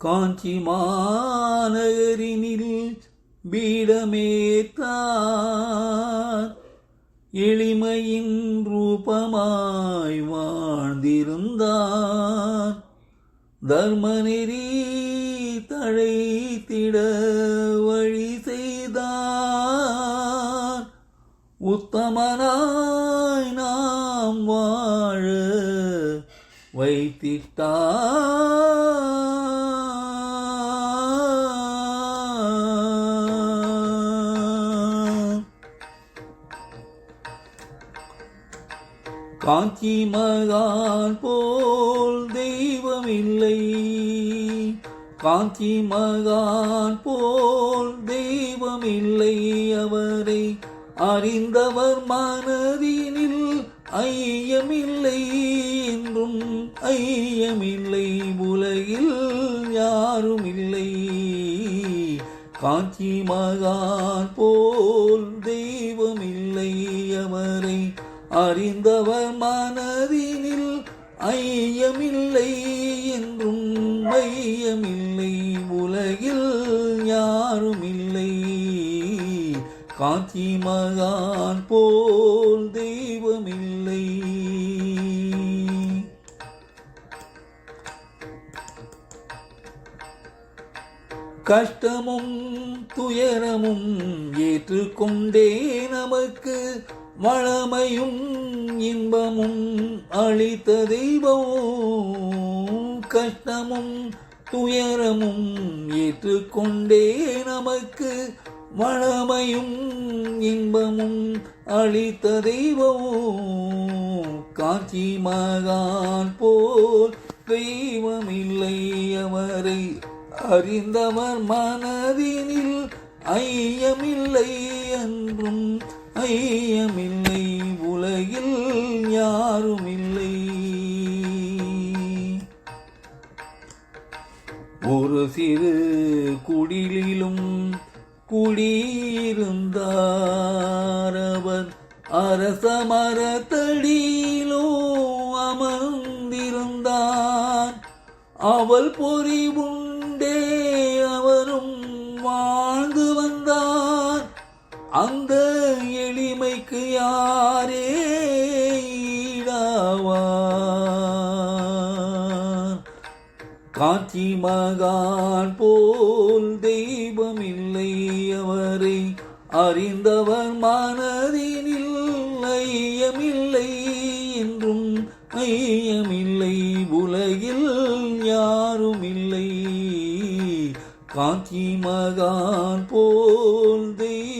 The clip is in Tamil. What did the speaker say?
காஞ்சி மாநகரினில் பீடமேற்றார் எளிமையின் ரூபமாய் வாழ்ந்திருந்தார். தர்மநெறி தழைத்திட வழி செய்தார். உத்தமனாய் நாம் வாழ வைத்திட்டார். காஞ்சி மகான் போல் தெய்வமில்லை. காஞ்சி மகான் போல் தெய்வமில்லை. அவரை அறிந்தவர் மனதினில் ஐயமில்லை. என்றும் ஐயமில்லை. உலகில் யாருமில்லை. காஞ்சி மகான் போல் தெய்வமில்லை. அவரை அறிந்தவர் மனதினில் ஐயமில்லை. என்றும் ஐயமில்லை. உலகில் யாருமில்லை. காஞ்சி மகான் போல் தெய்வமில்லை. கஷ்டமும் துயரமும் ஏற்றுக்கொண்டே நமக்கு வளமையும் இன்பமும் அளித்த தெய்வம். கஷ்டமும் துயரமும் ஏற்றுக்கொண்டே நமக்கு வளமையும் இன்பமும் அளித்த தெய்வம். காஞ்சி மகான் போல் தெய்வமில்லை. அவரை அறிந்தவர் மனதினில் ஐயமில்லை. என்றும் ஐயமில்லை. உலகில் யாருமில்லை. ஒரு சிறு குடிலிலும் குடியிருந்தார். அவர் அரச மரத்தடியிலோ அமர்ந்திருந்தார். அவள் பொறி உண்டே அவரும் வாழ்ந்து வந்தார். அந்த எளிமைக்கு யாரே ஈடாவார். காஞ்சி மகான் போல் தெய்வமில்லை. அவரை அறிந்தவர் மனதினில் ஐயமில்லை. என்றும் ஐயமில்லை. உலகில் யாருமில்லை. காஞ்சி மகான் போல் தெய்வம்